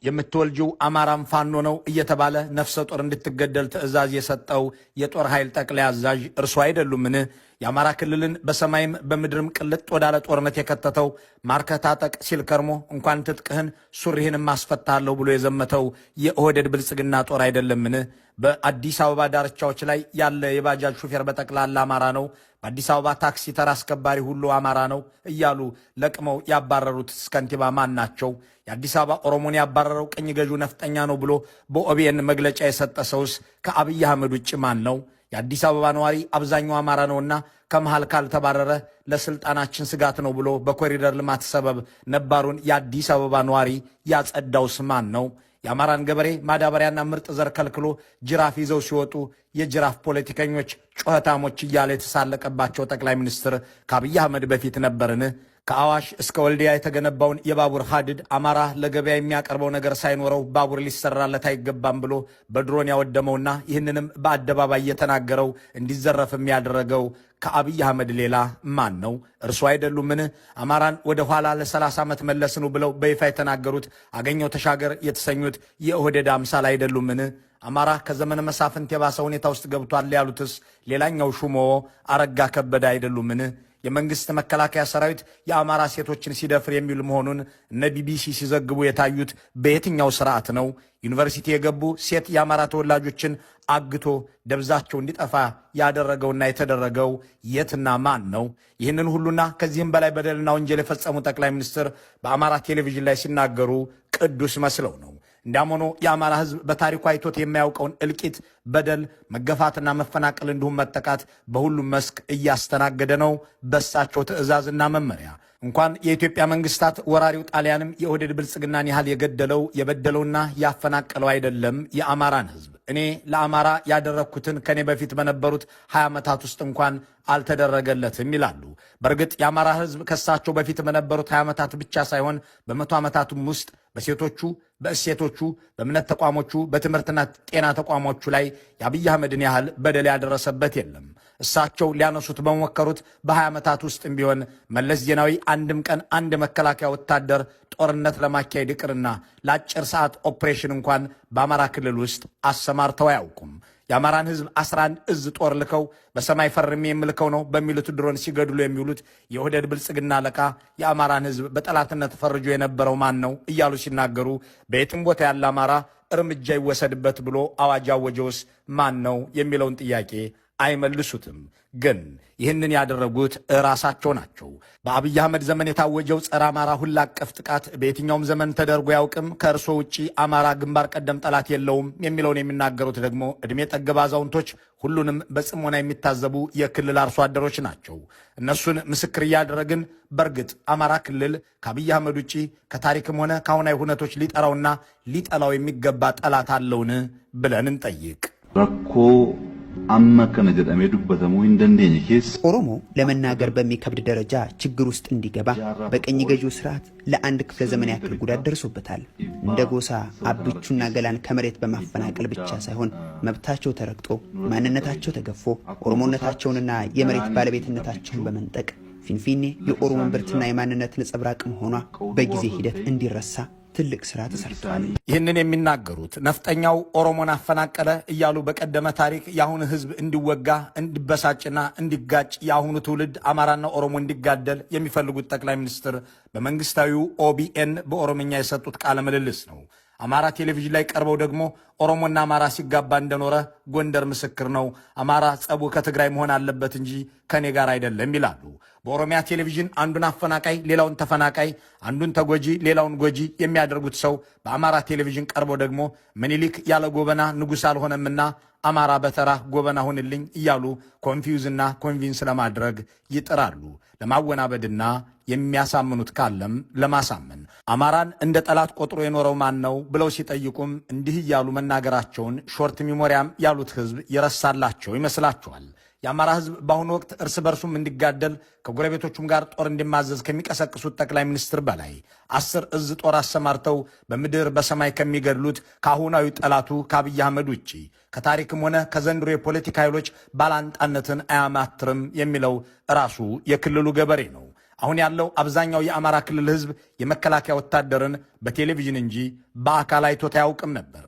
የምትወልጂው አማራም ፋኖ ነው እየተባለ ነፍሰ ጦር እንድትገደል ትዕዛዝ የሰጠው የጦር ኃይል ጠቅላይ አዛዥ እርሱ አይደሉምን? የአማራ ክልልን በሰማይም በምድርም ቅልጥ ወዳለ ጦርነት የከተተው ማርከህ ታጠቅ ሲል ከርሞ እንኳን ትጥቅህን ሱሪህንም አስፈታለሁ ብሎ የዘመተው የኦህዴድ ብልጽግና ጦር አይደለምን? በአዲስ አበባ ዳርቻዎች ላይ ያለ የባጃጅ ሹፌር በጠቅላላ አማራ ነው፣ በአዲስ አበባ ታክሲ ተራ አስከባሪ ሁሉ አማራ ነው እያሉ ለቅመው ያባረሩት ከንቲባ ማን ናቸው? የአዲስ አበባ ኦሮሞን ያባረረው ቅኝ ገዢው ነፍጠኛ ነው ብሎ በኦቢኤን መግለጫ የሰጠ ሰውስ ከአብይ አህመድ ውጭ ማን ነው? የአዲስ አበባ ነዋሪ አብዛኛው አማራ ነውና ከመሃል ካልተባረረ ለስልጣናችን ስጋት ነው ብሎ በኮሪደር ልማት ሰበብ ነባሩን የአዲስ አበባ ነዋሪ ያጸዳውስ ማን ነው? የአማራን ገበሬ ማዳበሪያና ምርጥ ዘር ከልክሎ ጅራፍ ይዘው ሲወጡ የጅራፍ ፖለቲከኞች ጩኸታሞች እያለ የተሳለቀባቸው ጠቅላይ ሚኒስትር ከአብይ አህመድ በፊት ነበርን? ከአዋሽ እስከ ወልዲያ የተገነባውን የባቡር ሀዲድ አማራ ለገበያ የሚያቀርበው ነገር ሳይኖረው ባቡር ሊሰራለት አይገባም ብሎ በድሮን ያወደመውና ይህንንም በአደባባይ የተናገረው እንዲዘረፍም ያደረገው ከአብይ አህመድ ሌላ ማን ነው? እርሱ አይደሉምን? አማራን ወደ ኋላ ለ30 ዓመት መለስኑ ብለው በይፋ የተናገሩት አገኘው ተሻገር የተሰኙት የኦህዴድ አምሳል አይደሉምን? አማራ ከዘመነ መሳፍንት የባሰ ሁኔታ ውስጥ ገብቷል ያሉትስ ሌላኛው ሹሞ አረጋ ከበደ አይደሉምን? የመንግስት መከላከያ ሰራዊት የአማራ ሴቶችን ሲደፍር የሚል መሆኑን እነ ቢቢሲ ሲዘግቡ የታዩት በየትኛው ስርዓት ነው? ዩኒቨርሲቲ የገቡ ሴት የአማራ ተወላጆችን አግቶ ደብዛቸው እንዲጠፋ ያደረገውና የተደረገው የትና ማን ነው? ይህንን ሁሉና ከዚህም በላይ በደልና ወንጀል የፈጸሙ ጠቅላይ ሚኒስትር በአማራ ቴሌቪዥን ላይ ሲናገሩ ቅዱስ መስለው ነው። እንዳም ሆኖ የአማራ ህዝብ በታሪኩ አይቶት የማያውቀውን እልቂት፣ በደል፣ መገፋትና መፈናቀል እንዲሁም መጠቃት በሁሉም መስክ እያስተናገደ ነው በሳቸው ትዕዛዝና መመሪያ። እንኳን የኢትዮጵያ መንግስታት ወራሪው ጣሊያንም የኦህዴድ ብልጽግናን ያህል የገደለው የበደለውና ያፈናቀለው አይደለም የአማራን ህዝብ። እኔ ለአማራ ያደረግኩትን ከኔ በፊት በነበሩት 20 ዓመታት ውስጥ እንኳን አልተደረገለትም ይላሉ። በእርግጥ የአማራ ህዝብ ከሳቸው በፊት በነበሩት 20 ዓመታት ብቻ ሳይሆን በ100 ዓመታቱም ውስጥ በሴቶቹ፣ በእሴቶቹ፣ በእምነት ተቋሞቹ፣ በትምህርትና ጤና ተቋሞቹ ላይ የአብይ አህመድን ያህል በደል ያደረሰበት የለም። እሳቸው ሊያነሱት በሞከሩት በ20 ዓመታት ውስጥም ቢሆን መለስ ዜናዊ አንድም ቀን አንድ መከላከያ ወታደር ጦርነት ለማካሄድ ይቅርና ለአጭር ሰዓት ኦፕሬሽን እንኳን በአማራ ክልል ውስጥ አሰማርተው አያውቁም። የአማራን ህዝብ 11 እዝ ጦር ልከው በሰማይ ፈርሜ የምልከው ነው በሚሉት ድሮን ሲገድሉ የሚውሉት የኦህዴድ ብልጽግና አለቃ የአማራን ህዝብ በጠላትነት ፈርጆ የነበረው ማን ነው እያሉ ሲናገሩ በየትም ቦታ ያለ አማራ እርምጃ ይወሰድበት ብሎ አዋጅ አወጀውስ ማን ነው የሚለውን ጥያቄ አይመልሱትም። ግን ይህንን ያደረጉት ራሳቸው ናቸው። በአብይ አህመድ ዘመን የታወጀው ጸረ አማራ ሁላ አቀፍ ጥቃት በየትኛውም ዘመን ተደርጎ ያውቅም፣ ከእርሶ ውጪ አማራ ግንባር ቀደም ጠላት የለውም የሚለውን የሚናገሩት ደግሞ ዕድሜ ጠገብ አዛውንቶች፣ ሁሉንም በጽሞና የሚታዘቡ የክልል አርሶ አደሮች ናቸው። እነሱን ምስክር እያደረግን በእርግጥ አማራ ክልል ከአብይ አህመድ ውጪ ከታሪክም ሆነ ከአሁናዊ ሁነቶች ሊጠራውና ሊጠላው የሚገባ ጠላት አለውን ብለን እንጠይቅ። አማከነ ጀዳሜ ዱበተሙ እንደንደኝ ኬስ ኦሮሞ ለመናገር በሚከብድ ደረጃ ችግር ውስጥ እንዲገባ በቀኝ ገዢው ስርዓት ለአንድ ክፍለ ዘመን ያክል ጉዳት ደርሶበታል። እንደ ጎሳ አብቹና ገላን ከመሬት በማፈናቀል ብቻ ሳይሆን መብታቸው ተረግጦ ማንነታቸው ተገፎ ኦሮሞነታቸውንና የመሬት ባለቤትነታቸውን በመንጠቅ ፊንፊኔ የኦሮሞ ብርትና የማንነት ነጸብራቅ መሆኗ በጊዜ ሂደት እንዲረሳ ትልቅ ስራ ተሰርቷል። ይህንን የሚናገሩት ነፍጠኛው ኦሮሞን አፈናቀለ እያሉ በቀደመ ታሪክ የአሁኑ ህዝብ እንዲወጋ እንዲበሳጭና እንዲጋጭ የአሁኑ ትውልድ አማራና ኦሮሞ እንዲጋደል የሚፈልጉት ጠቅላይ ሚኒስትር በመንግስታዊው ኦቢኤን በኦሮምኛ የሰጡት ቃለ ምልልስ ነው። አማራ ቴሌቪዥን ላይ ቀርበው ደግሞ ኦሮሞና አማራ ሲጋባ እንደኖረ ጎንደር ምስክር ነው፣ አማራ ጸቡ ከትግራይ መሆን አለበት እንጂ ከኔ ጋር አይደለም ይላሉ። በኦሮሚያ ቴሌቪዥን አንዱን አፈናቃይ ሌላውን ተፈናቃይ፣ አንዱን ተጎጂ ሌላውን ጎጂ የሚያደርጉት ሰው በአማራ ቴሌቪዥን ቀርበው ደግሞ ምኒልክ ያለ ጎበና ንጉሥ አልሆነምና አማራ በተራ ጎበና ሁንልኝ እያሉ ኮንፊውዝና ኮንቪንስ ለማድረግ ይጥራሉ። ለማወናበድና የሚያሳምኑት ካለም ለማሳመን አማራን እንደ ጠላት ቆጥሮ የኖረው ማን ነው ብለው ሲጠይቁም እንዲህ እያሉ መናገራቸውን ሾርት ሚሞሪያም ያሉት ህዝብ የረሳላቸው ይመስላቸዋል። የአማራ ህዝብ በአሁኑ ወቅት እርስ በርሱም እንዲጋደል ከጎረቤቶቹም ጋር ጦር እንዲማዘዝ ከሚቀሰቅሱት ጠቅላይ ሚኒስትር በላይ 10 እዝ ጦር አሰማርተው በምድር በሰማይ ከሚገድሉት ከአሁናዊ ጠላቱ ከአብይ አህመድ ውጪ ከታሪክም ሆነ ከዘንድሮ የፖለቲካ ኃይሎች ባላንጣነትን አያማትርም የሚለው ራሱ የክልሉ ገበሬ ነው። አሁን ያለው አብዛኛው የአማራ ክልል ህዝብ የመከላከያ ወታደርን በቴሌቪዥን እንጂ በአካል አይቶት አያውቅም ነበር።